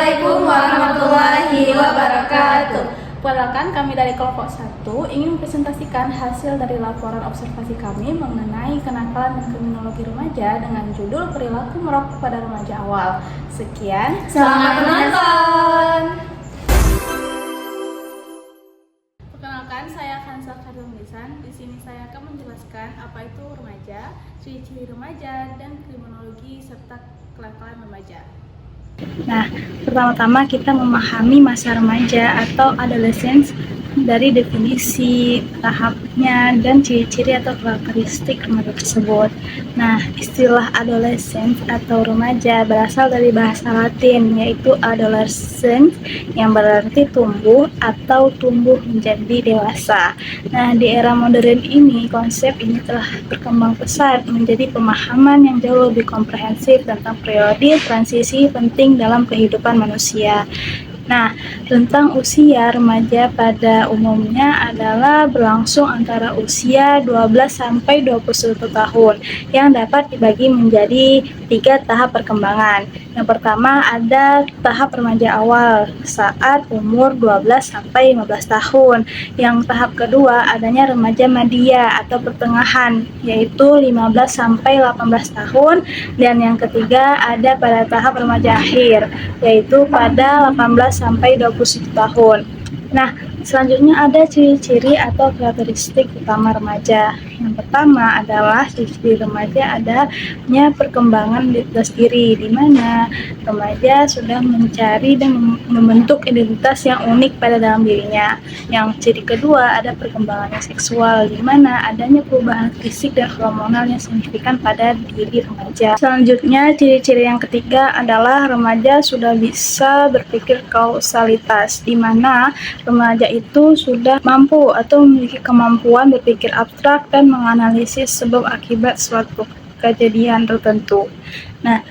Assalamualaikum warahmatullahi wabarakatuh. Perkenalkan, kami dari kelompok 1 ingin mempresentasikan hasil dari laporan observasi kami mengenai kenakalan dan kriminologi remaja dengan judul perilaku merokok pada remaja awal. Sekian, Selamat menonton. Perkenalkan, saya Kansa Karim Lisan. Di sini saya akan menjelaskan apa itu remaja, ciri-ciri remaja, dan kriminologi serta kenakalan remaja. Nah, pertama-tama kita memahami masa remaja atau adolescence dari definisi, tahapnya, dan ciri-ciri atau karakteristik remaja tersebut. Nah, istilah adolescence atau remaja berasal dari bahasa Latin, yaitu adolescens, yang berarti tumbuh atau tumbuh menjadi dewasa. Nah, di era modern ini, konsep ini telah berkembang pesat menjadi pemahaman yang jauh lebih komprehensif tentang periode transisi penting dalam kehidupan manusia. Nah, tentang usia remaja pada umumnya adalah berlangsung antara usia 12 sampai 21 tahun yang dapat dibagi menjadi 3 tahap perkembangan. Yang pertama ada tahap remaja awal saat umur 12 sampai 15 tahun. Yang tahap kedua adanya remaja madya atau pertengahan yaitu 15 sampai 18 tahun, dan yang ketiga ada pada tahap remaja akhir yaitu pada 18 sampai 21 tahun. Nah, selanjutnya ada ciri-ciri atau karakteristik utama remaja. Yang pertama adalah ciri-ciri remaja adanya perkembangan identitas diri, di mana remaja sudah mencari dan membentuk identitas yang unik pada dalam dirinya. Yang ciri kedua ada perkembangan seksual, di mana adanya perubahan fisik dan hormonal yang signifikan pada diri remaja. Selanjutnya, ciri-ciri yang ketiga adalah remaja sudah bisa berpikir kausalitas, di mana remaja itu sudah mampu atau memiliki kemampuan berpikir abstrak dan menganalisis sebab akibat suatu kejadian tertentu. Nah,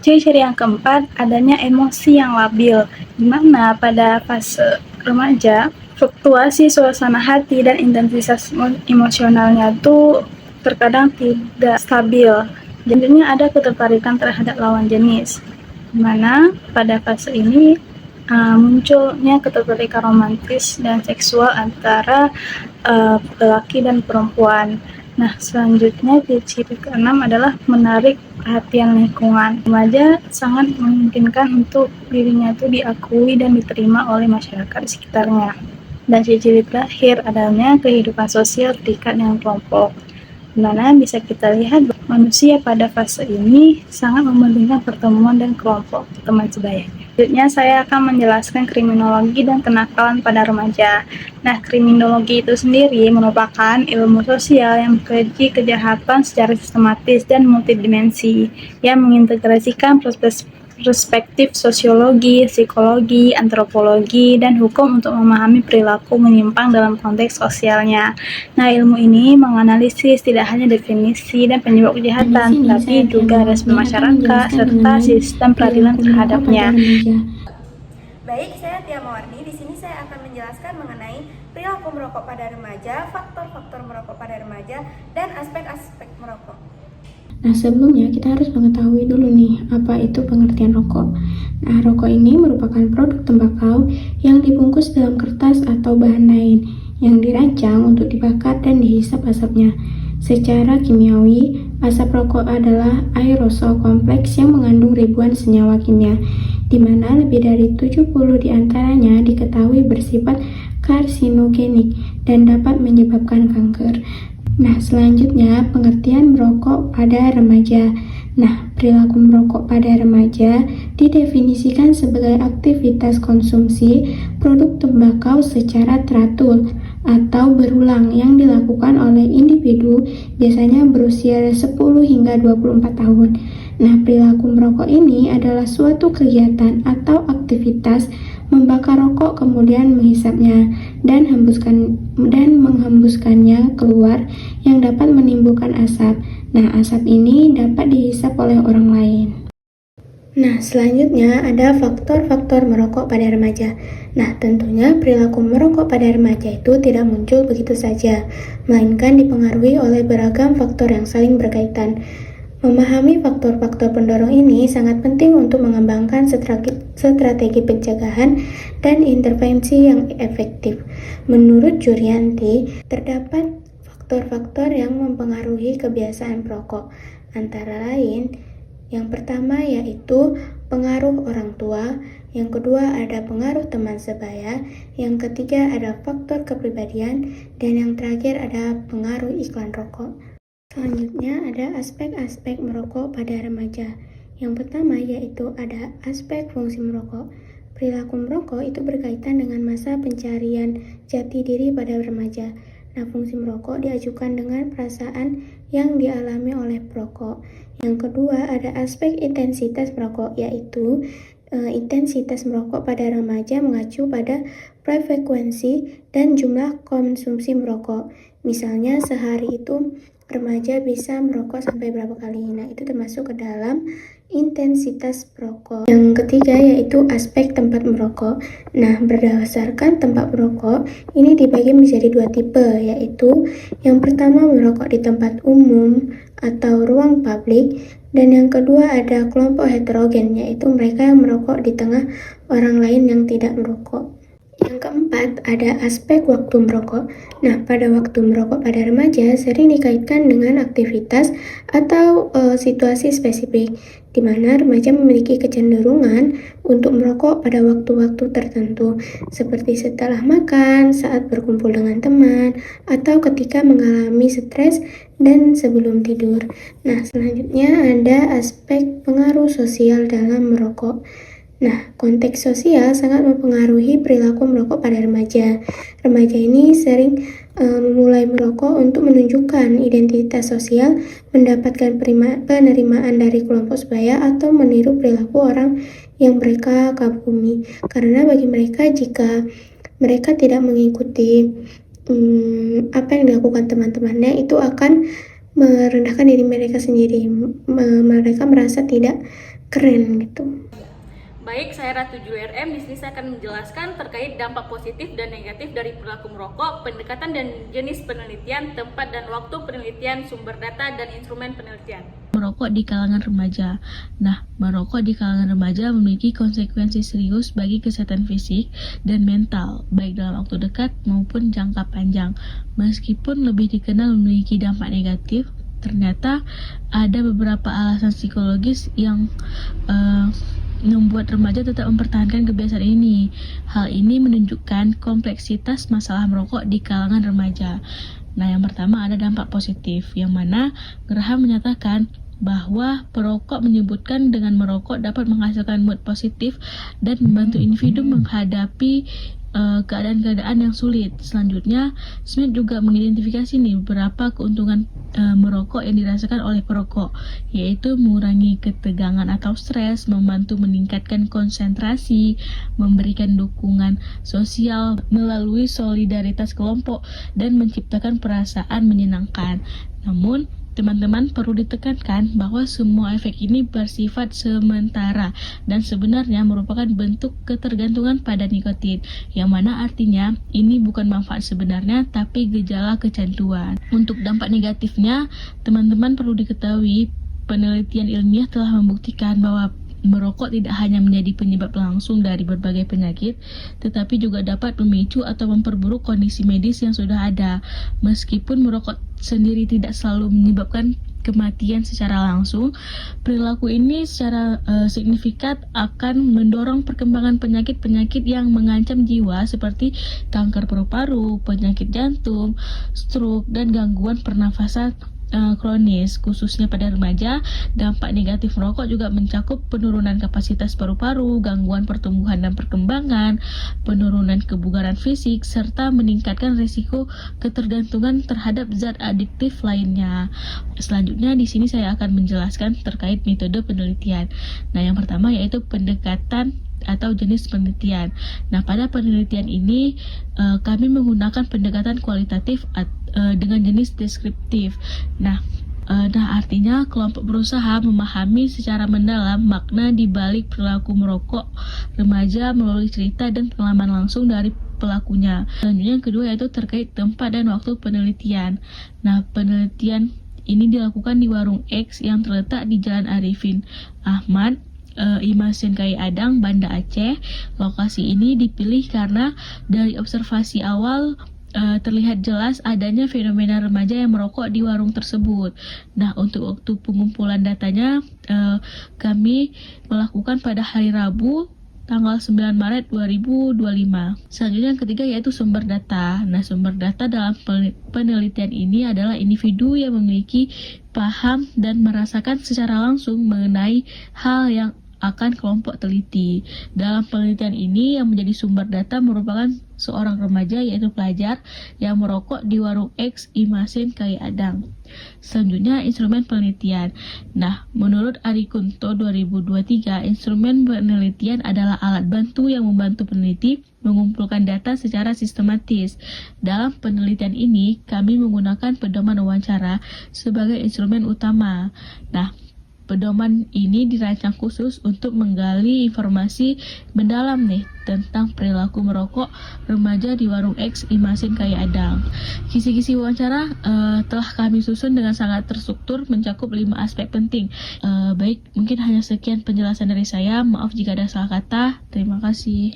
ciri-ciri yang keempat adanya emosi yang labil, di mana pada fase remaja fluktuasi suasana hati dan intensitas emosionalnya itu terkadang tidak stabil. Jadinya ada ketertarikan terhadap lawan jenis, di mana pada fase ini munculnya ketertarikan romantis dan seksual antara laki dan perempuan. Nah, selanjutnya ciri keenam adalah menarik perhatian lingkungan. Remaja sangat memungkinkan untuk dirinya itu diakui dan diterima oleh masyarakat di sekitarnya. Dan ciri-ciri terakhir adanya kehidupan sosial terikat dengan kelompok, di mana bisa kita lihat manusia pada fase ini sangat mementingkan pertemuan dan kelompok teman sebayanya. Selanjutnya saya akan menjelaskan kriminologi dan kenakalan pada remaja. Nah, kriminologi itu sendiri merupakan ilmu sosial yang mengkaji kejahatan secara sistematis dan multidimensi, yang mengintegrasikan perspektif sosiologi, psikologi, antropologi, dan hukum untuk memahami perilaku menyimpang dalam konteks sosialnya. Nah, ilmu ini menganalisis tidak hanya definisi dan penyebab kejahatan, tapi juga respon masyarakat serta sistem peradilan terhadapnya. Baik, saya Tia Mawardi. Di sini saya akan menjelaskan mengenai perilaku merokok pada remaja, faktor-faktor merokok pada remaja, dan aspek-aspek merokok. Nah, sebelumnya kita harus mengetahui dulu nih, apa itu pengertian rokok. Nah, rokok ini merupakan produk tembakau yang dibungkus dalam kertas atau bahan lain yang dirancang untuk dibakar dan dihisap asapnya. Secara kimiawi, asap rokok adalah aerosol kompleks yang mengandung ribuan senyawa kimia, di mana lebih dari 70 diantaranya diketahui bersifat karsinogenik dan dapat menyebabkan kanker. Nah, selanjutnya pengertian merokok pada remaja. Nah, perilaku merokok pada remaja didefinisikan sebagai aktivitas konsumsi produk tembakau secara teratur atau berulang yang dilakukan oleh individu biasanya berusia 10 hingga 24 tahun. Nah, perilaku merokok ini adalah suatu kegiatan atau aktivitas membakar rokok kemudian menghisapnya dan menghembuskannya keluar yang dapat menimbulkan asap. Nah, asap ini dapat dihisap oleh orang lain. Nah, selanjutnya ada faktor-faktor merokok pada remaja. Nah, tentunya perilaku merokok pada remaja itu tidak muncul begitu saja, melainkan dipengaruhi oleh beragam faktor yang saling berkaitan. Memahami faktor-faktor pendorong ini sangat penting untuk mengembangkan strategi pencegahan dan intervensi yang efektif. Menurut Jurianti, terdapat faktor-faktor yang mempengaruhi kebiasaan perokok, antara lain yang pertama yaitu pengaruh orang tua, yang kedua ada pengaruh teman sebaya, yang ketiga ada faktor kepribadian, dan yang terakhir ada pengaruh iklan rokok. Selanjutnya ada aspek-aspek merokok pada remaja. Yang pertama yaitu ada aspek fungsi merokok. Perilaku merokok itu berkaitan dengan masa pencarian jati diri pada remaja. Nah, fungsi merokok diajukan dengan perasaan yang dialami oleh perokok. Yang kedua ada aspek intensitas merokok, yaitu intensitas merokok pada remaja mengacu pada frekuensi dan jumlah konsumsi merokok. Misalnya sehari itu remaja bisa merokok sampai berapa kali. Nah, itu termasuk ke dalam intensitas merokok. Yang ketiga yaitu aspek tempat merokok. Nah, berdasarkan tempat merokok, ini dibagi menjadi dua tipe, yaitu yang pertama merokok di tempat umum atau ruang publik, dan yang kedua ada kelompok heterogen, yaitu mereka yang merokok di tengah orang lain yang tidak merokok. Yang keempat, ada aspek waktu merokok. Nah, pada waktu merokok pada remaja sering dikaitkan dengan aktivitas atau situasi spesifik, di mana remaja memiliki kecenderungan untuk merokok pada waktu-waktu tertentu, seperti setelah makan, saat berkumpul dengan teman, atau ketika mengalami stres dan sebelum tidur. Nah, selanjutnya ada aspek pengaruh sosial dalam merokok. Nah, konteks sosial sangat mempengaruhi perilaku merokok pada remaja. Remaja ini sering memulai merokok untuk menunjukkan identitas sosial, mendapatkan penerimaan dari kelompok sebaya, atau meniru perilaku orang yang mereka kagumi. Karena bagi mereka, jika mereka tidak mengikuti apa yang dilakukan teman-temannya, itu akan merendahkan diri mereka sendiri. Mereka merasa tidak keren gitu. Baik, saya Ratu Juli RM. Di sini saya akan menjelaskan terkait dampak positif dan negatif dari perilaku merokok, pendekatan dan jenis penelitian, tempat dan waktu penelitian, sumber data, dan instrumen penelitian. Merokok di kalangan remaja. Nah, merokok di kalangan remaja memiliki konsekuensi serius bagi kesehatan fisik dan mental, baik dalam waktu dekat maupun jangka panjang. Meskipun lebih dikenal memiliki dampak negatif, ternyata ada beberapa alasan psikologis yang membuat remaja tetap mempertahankan kebiasaan ini. Hal ini menunjukkan kompleksitas masalah merokok di kalangan remaja. Nah, yang pertama ada dampak positif, yang mana Graham menyatakan bahwa perokok menyebutkan dengan merokok dapat menghasilkan mood positif dan membantu individu menghadapi keadaan-keadaan yang sulit. Selanjutnya, Smith juga mengidentifikasi beberapa keuntungan merokok yang dirasakan oleh perokok, yaitu mengurangi ketegangan atau stres, membantu meningkatkan konsentrasi, memberikan dukungan sosial melalui solidaritas kelompok, dan menciptakan perasaan menyenangkan. Namun, teman-teman perlu ditekankan bahwa semua efek ini bersifat sementara dan sebenarnya merupakan bentuk ketergantungan pada nikotin, yang mana artinya ini bukan manfaat sebenarnya tapi gejala kecanduan. Untuk dampak negatifnya, teman-teman perlu diketahui penelitian ilmiah telah membuktikan bahwa merokok tidak hanya menjadi penyebab langsung dari berbagai penyakit, tetapi juga dapat memicu atau memperburuk kondisi medis yang sudah ada. Meskipun merokok sendiri tidak selalu menyebabkan kematian secara langsung, perilaku ini secara signifikan akan mendorong perkembangan penyakit-penyakit yang mengancam jiwa seperti kanker paru-paru, penyakit jantung, stroke, dan gangguan pernafasan kronis. Khususnya pada remaja, dampak negatif merokok juga mencakup penurunan kapasitas paru-paru, gangguan pertumbuhan dan perkembangan, penurunan kebugaran fisik, serta meningkatkan risiko ketergantungan terhadap zat adiktif lainnya. Selanjutnya di sini saya akan menjelaskan terkait metode penelitian. Nah, yang pertama yaitu pendekatan atau jenis penelitian. Nah, pada penelitian ini kami menggunakan pendekatan kualitatif dengan jenis deskriptif. Nah, artinya kelompok berusaha memahami secara mendalam makna di balik perilaku merokok remaja melalui cerita dan pengalaman langsung dari pelakunya. Selanjutnya yang kedua yaitu terkait tempat dan waktu penelitian. Nah, penelitian Ini dilakukan di warung X yang terletak di Jalan Arifin Ahmad, Imasen Kai Adang, Banda Aceh. Lokasi ini dipilih karena dari observasi awal terlihat jelas adanya fenomena remaja yang merokok di warung tersebut. Nah, untuk waktu pengumpulan datanya kami melakukan pada hari Rabu tanggal 9 Maret 2025. Selanjutnya yang ketiga yaitu sumber data. Nah, sumber data dalam penelitian ini adalah individu yang memiliki paham dan merasakan secara langsung mengenai hal yang akan kelompok teliti. Dalam penelitian ini yang menjadi sumber data merupakan seorang remaja yaitu pelajar yang merokok di warung X Imasen Kai Adang. Selanjutnya instrumen penelitian. Nah, menurut Ari Kunto 2023, instrumen penelitian adalah alat bantu yang membantu peneliti mengumpulkan data secara sistematis. Dalam penelitian ini, kami menggunakan pedoman wawancara sebagai instrumen utama. Nah, pedoman ini dirancang khusus untuk menggali informasi mendalam nih tentang perilaku merokok remaja di warung X Imasen Kai Adang. Kisi-kisi wawancara telah kami susun dengan sangat terstruktur mencakup 5 aspek penting. Baik, mungkin hanya sekian penjelasan dari saya. Maaf jika ada salah kata. Terima kasih.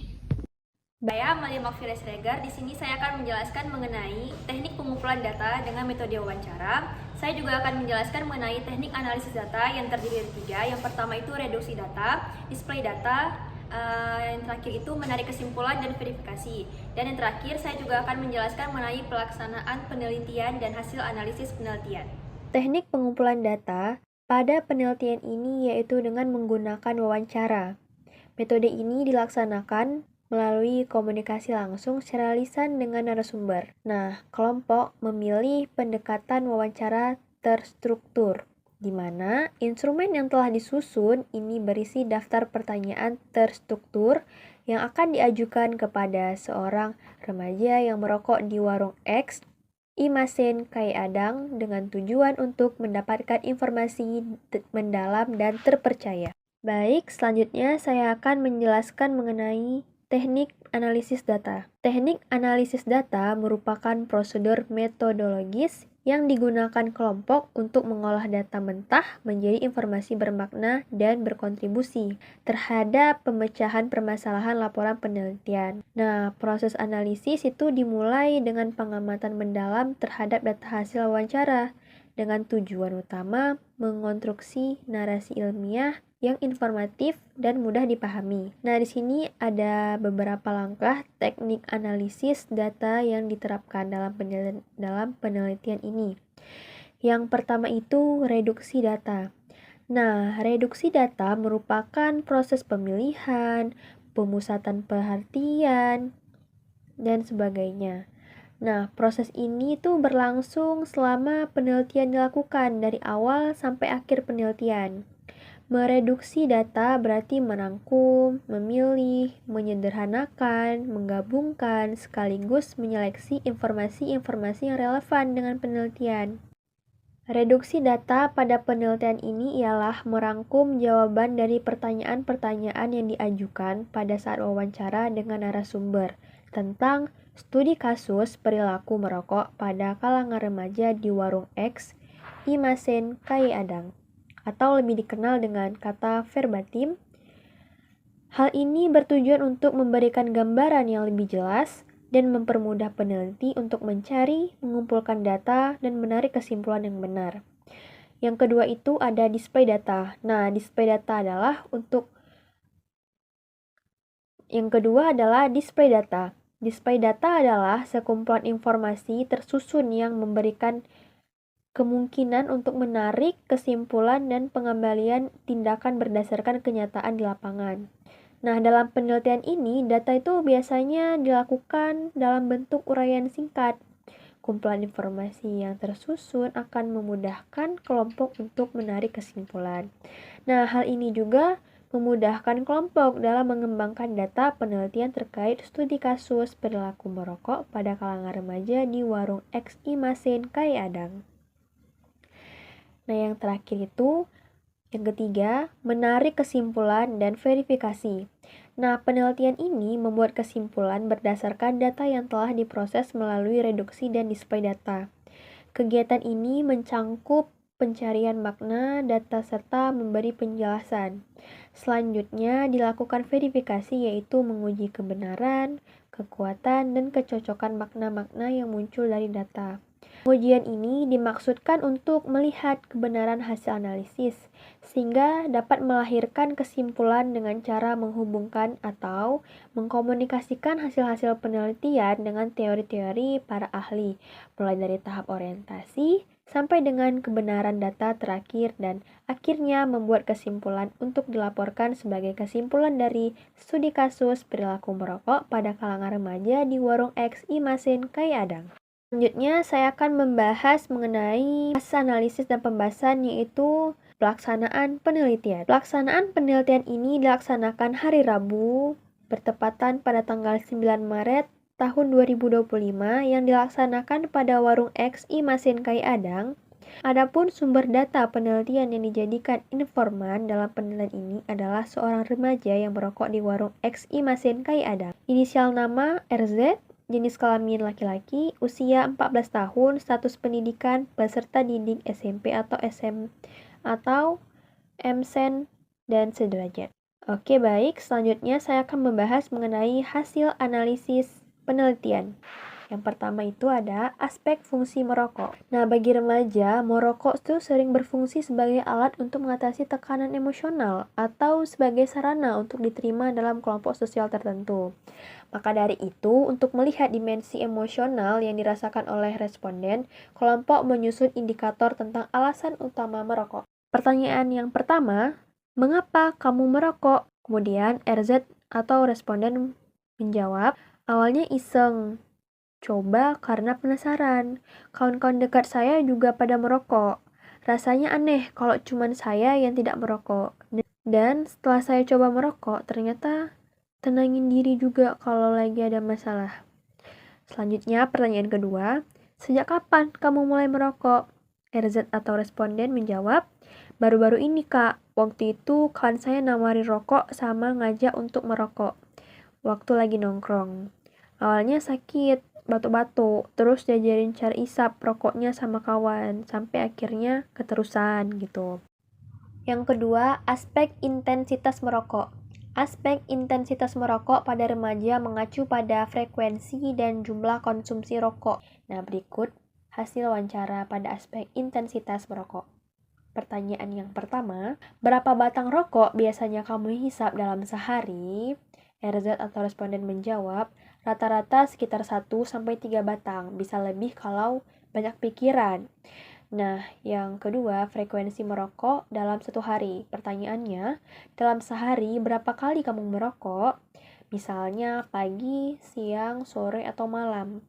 Saya Amalia Makfira Siregar. Di sini saya akan menjelaskan mengenai teknik pengumpulan data dengan metode wawancara. Saya juga akan menjelaskan mengenai teknik analisis data yang terdiri dari 3. Yang pertama itu reduksi data, display data, yang terakhir itu menarik kesimpulan dan verifikasi. Dan yang terakhir saya juga akan menjelaskan mengenai pelaksanaan penelitian dan hasil analisis penelitian. Teknik pengumpulan data pada penelitian ini yaitu dengan menggunakan wawancara. Metode ini dilaksanakan melalui komunikasi langsung secara lisan dengan narasumber. Nah, kelompok memilih pendekatan wawancara terstruktur, di mana instrumen yang telah disusun ini berisi daftar pertanyaan terstruktur yang akan diajukan kepada seorang remaja yang merokok di warung X Imasen Kai Adang dengan tujuan untuk mendapatkan informasi mendalam dan terpercaya. Baik, selanjutnya saya akan menjelaskan mengenai teknik analisis data. Teknik analisis data merupakan prosedur metodologis yang digunakan kelompok untuk mengolah data mentah menjadi informasi bermakna dan berkontribusi terhadap pemecahan permasalahan laporan penelitian. Nah, proses analisis itu dimulai dengan pengamatan mendalam terhadap data hasil wawancara dengan tujuan utama mengonstruksi narasi ilmiah yang informatif dan mudah dipahami. Nah, di sini ada beberapa langkah teknik analisis data yang diterapkan dalam penelitian ini. Yang pertama itu reduksi data. Nah, reduksi data merupakan proses pemilihan, pemusatan perhatian, dan sebagainya. Nah, proses ini tuh berlangsung selama penelitian dilakukan dari awal sampai akhir penelitian. Mereduksi data berarti merangkum, memilih, menyederhanakan, menggabungkan, sekaligus menyeleksi informasi-informasi yang relevan dengan penelitian. Reduksi data pada penelitian ini ialah merangkum jawaban dari pertanyaan-pertanyaan yang diajukan pada saat wawancara dengan narasumber tentang studi kasus perilaku merokok pada kalangan remaja di warung X Imasen Kai Adang, atau lebih dikenal dengan kata verbatim. Hal ini bertujuan untuk memberikan gambaran yang lebih jelas dan mempermudah peneliti untuk mencari, mengumpulkan data, dan menarik kesimpulan yang benar. Yang kedua itu ada display data. Nah, display data adalah Yang kedua adalah display data. Display data adalah sekumpulan informasi tersusun yang memberikan kemungkinan untuk menarik kesimpulan dan pengembalian tindakan berdasarkan kenyataan di lapangan. Nah, dalam penelitian ini, data itu biasanya dilakukan dalam bentuk uraian singkat. Kumpulan informasi yang tersusun akan memudahkan kelompok untuk menarik kesimpulan. Nah, hal ini juga memudahkan kelompok dalam mengembangkan data penelitian terkait studi kasus perilaku merokok pada kalangan remaja di warung X Imasen Kai Adang. Nah, yang terakhir itu, yang ketiga, menarik kesimpulan dan verifikasi. Nah, penelitian ini membuat kesimpulan berdasarkan data yang telah diproses melalui reduksi dan display data. Kegiatan ini mencangkup pencarian makna, data, serta memberi penjelasan. Selanjutnya dilakukan verifikasi yaitu menguji kebenaran, kekuatan, dan kecocokan makna-makna yang muncul dari data. Pengujian ini dimaksudkan untuk melihat kebenaran hasil analisis, sehingga dapat melahirkan kesimpulan dengan cara menghubungkan atau mengkomunikasikan hasil-hasil penelitian dengan teori-teori para ahli, mulai dari tahap orientasi sampai dengan kebenaran data terakhir dan akhirnya membuat kesimpulan untuk dilaporkan sebagai kesimpulan dari studi kasus perilaku merokok pada kalangan remaja di Warung X Imasin Kayadang. Selanjutnya, saya akan membahas mengenai hasil analisis dan pembahasan yaitu pelaksanaan penelitian. Pelaksanaan penelitian ini dilaksanakan hari Rabu, bertepatan pada tanggal 9 Maret tahun 2025 yang dilaksanakan pada Warung X Imasin Kayadang. Adapun sumber data penelitian yang dijadikan informan dalam penelitian ini adalah seorang remaja yang merokok di Warung X Imasin Kayadang. Inisial nama RZ, jenis kelamin laki-laki, usia 14 tahun, status pendidikan peserta didik SMP atau SM atau MSen dan sederajat. Oke, baik. Selanjutnya saya akan membahas mengenai hasil analisis penelitian. Yang pertama itu ada aspek fungsi merokok. Nah, bagi remaja, merokok itu sering berfungsi sebagai alat untuk mengatasi tekanan emosional atau sebagai sarana untuk diterima dalam kelompok sosial tertentu. Maka dari itu, untuk melihat dimensi emosional yang dirasakan oleh responden, kelompok menyusun indikator tentang alasan utama merokok. Pertanyaan yang pertama, mengapa kamu merokok? Kemudian RZ atau responden menjawab, awalnya iseng, coba karena penasaran. Kawan-kawan dekat saya juga pada merokok. Rasanya aneh kalau cuma saya yang tidak merokok. Dan setelah saya coba merokok, ternyata tenangin diri juga kalau lagi ada masalah. Selanjutnya, pertanyaan kedua, sejak kapan kamu mulai merokok? RZ atau responden menjawab, baru-baru ini kak, waktu itu kawan saya nawarin rokok sama ngajak untuk merokok. Waktu lagi nongkrong. Awalnya sakit, batuk-batuk, terus diajarin cara isap rokoknya sama kawan, sampai akhirnya keterusan gitu. Yang kedua, aspek intensitas merokok. Aspek intensitas merokok pada remaja mengacu pada frekuensi dan jumlah konsumsi rokok. Nah, berikut hasil wawancara pada aspek intensitas merokok. Pertanyaan yang pertama, berapa batang rokok biasanya kamu hisap dalam sehari? RZ atau responden menjawab, rata-rata sekitar 1-3 batang, bisa lebih kalau banyak pikiran. Nah, yang kedua, frekuensi merokok dalam satu hari. Pertanyaannya, dalam sehari berapa kali kamu merokok? Misalnya pagi, siang, sore, atau malam.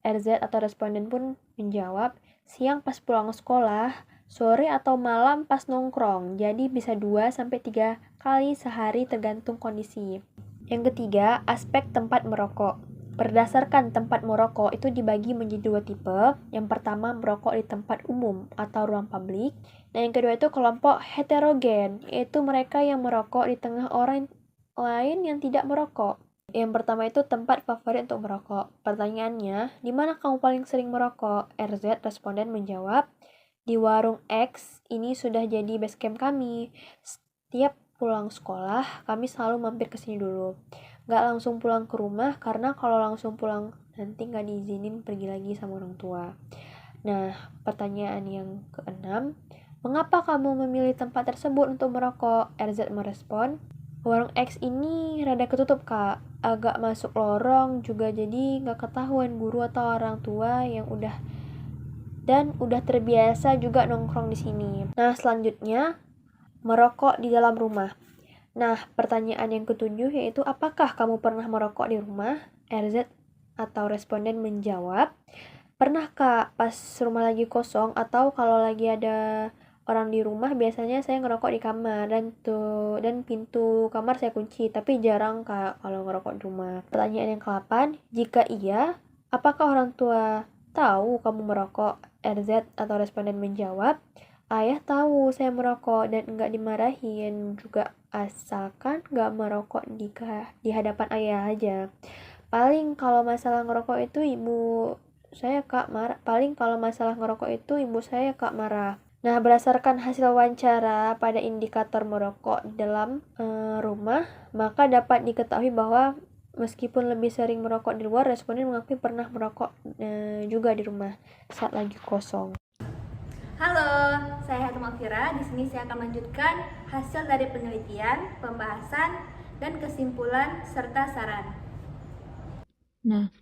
RZ atau responden pun menjawab, siang pas pulang sekolah, sore atau malam pas nongkrong. Jadi bisa 2-3 kali sehari tergantung kondisi. Yang ketiga, aspek tempat merokok. Berdasarkan tempat merokok itu dibagi menjadi 2 tipe. Yang pertama, merokok di tempat umum atau ruang publik. Dan yang kedua itu kelompok heterogen, yaitu mereka yang merokok di tengah orang lain yang tidak merokok. Yang pertama itu tempat favorit untuk merokok. Pertanyaannya, di mana kamu paling sering merokok? RZ responden menjawab, di Warung X, ini sudah jadi base camp kami. Setiap pulang sekolah, kami selalu mampir ke sini dulu. Gak langsung pulang ke rumah, karena kalau langsung pulang nanti gak diizinin pergi lagi sama orang tua. Nah, pertanyaan yang keenam, mengapa kamu memilih tempat tersebut untuk merokok? RZ merespon, Warung X ini rada ketutup kak, agak masuk lorong juga, jadi gak ketahuan guru atau orang tua yang udah terbiasa juga nongkrong di sini. Nah, selanjutnya merokok di dalam rumah. Nah, pertanyaan yang ketujuh yaitu apakah kamu pernah merokok di rumah? RZ atau responden menjawab, pernah kak, pas rumah lagi kosong atau kalau lagi ada orang di rumah biasanya saya ngerokok di kamar dan pintu kamar saya kunci, tapi jarang kak kalau ngerokok di rumah. Pertanyaan yang ke-8, jika iya, apakah orang tua tahu kamu merokok? RZ atau responden menjawab, ayah tahu saya merokok dan enggak dimarahin juga, asalkan enggak merokok di hadapan ayah aja. Paling kalau masalah ngerokok itu ibu saya kak marah. Nah, berdasarkan hasil wawancara pada indikator merokok dalam rumah, maka dapat diketahui bahwa meskipun lebih sering merokok di luar, responden mengakui pernah merokok juga di rumah saat lagi kosong. Halo, saya Hatuma Fira. Di sini saya akan melanjutkan hasil dari penelitian, pembahasan, dan kesimpulan serta saran. Nah,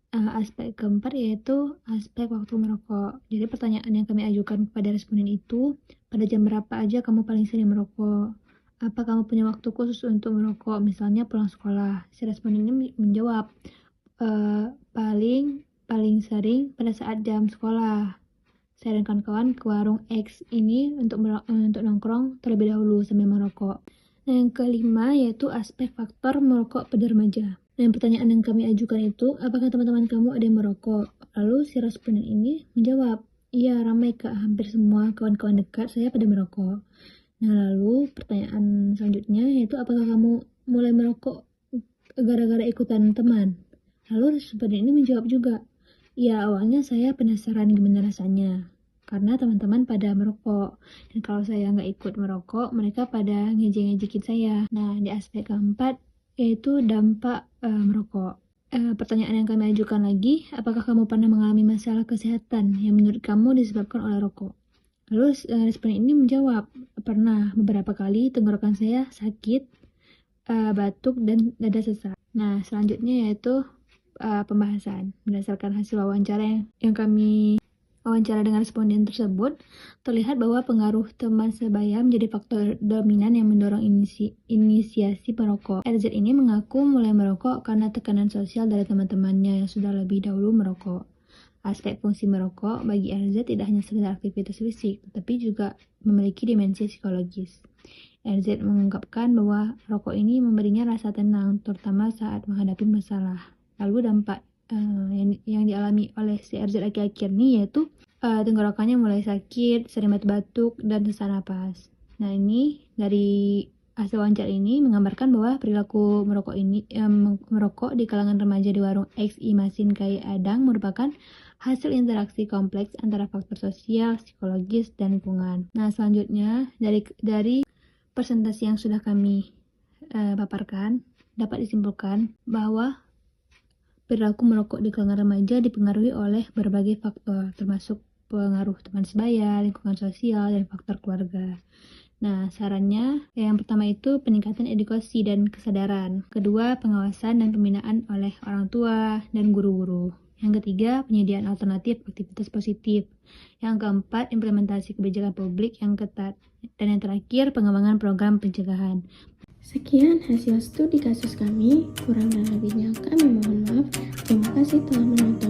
aspek keempat yaitu aspek waktu merokok. Jadi pertanyaan yang kami ajukan kepada responden itu, pada jam berapa aja kamu paling sering merokok? Apa kamu punya waktu khusus untuk merokok, misalnya pulang sekolah? Si responden ini menjawab, paling sering pada saat jam sekolah. Saya dan kawan-kawan ke warung X ini untuk nongkrong terlebih dahulu sambil merokok. Nah, yang kelima yaitu aspek faktor merokok pada remaja. Dan pertanyaan yang kami ajukan itu, apakah teman-teman kamu ada yang merokok? Lalu si responden ini menjawab, iya ramai Kak, hampir semua kawan-kawan dekat saya pada merokok. Nah, lalu pertanyaan selanjutnya yaitu, apakah kamu mulai merokok gara-gara ikutan teman? Lalu responden ini menjawab juga, iya awalnya saya penasaran gimana rasanya, karena teman-teman pada merokok. Dan kalau saya nggak ikut merokok, mereka pada ngejek-ngejekin saya. Nah, di aspek keempat, yaitu dampak merokok. Pertanyaan yang kami ajukan lagi, apakah kamu pernah mengalami masalah kesehatan yang menurut kamu disebabkan oleh rokok? Lalu responden ini menjawab, pernah beberapa kali tenggorokan saya sakit, batuk, dan dada sesak. Nah, selanjutnya yaitu pembahasan. Berdasarkan hasil wawancara yang kami wawancara dengan responden tersebut, terlihat bahwa pengaruh teman sebaya menjadi faktor dominan yang mendorong inisiasi merokok. RZ ini mengaku mulai merokok karena tekanan sosial dari teman-temannya yang sudah lebih dahulu merokok. Aspek fungsi merokok bagi RZ tidak hanya sekedar aktivitas fisik, tetapi juga memiliki dimensi psikologis. RZ mengungkapkan bahwa rokok ini memberinya rasa tenang, terutama saat menghadapi masalah. Lalu dampak yang dialami oleh si RZ akhir-akhir ini yaitu tenggorokannya mulai sakit, sering batuk, dan sesak napas. Nah, ini dari hasil wawancara ini menggambarkan bahwa perilaku merokok di kalangan remaja di warung XI Masin Kai Adang merupakan hasil interaksi kompleks antara faktor sosial, psikologis, dan lingkungan. Nah, selanjutnya dari presentasi yang sudah kami paparkan dapat disimpulkan bahwa perilaku merokok di kalangan remaja dipengaruhi oleh berbagai faktor, termasuk pengaruh teman sebaya, lingkungan sosial, dan faktor keluarga. Nah, sarannya yang pertama itu peningkatan edukasi dan kesadaran. Kedua, pengawasan dan pembinaan oleh orang tua dan guru-guru. Yang ketiga, penyediaan alternatif aktivitas positif. Yang keempat, implementasi kebijakan publik yang ketat. Dan yang terakhir, pengembangan program pencegahan. Sekian hasil studi kasus kami, kurang dan lebihnya kami mohon maaf. Terima kasih telah menonton.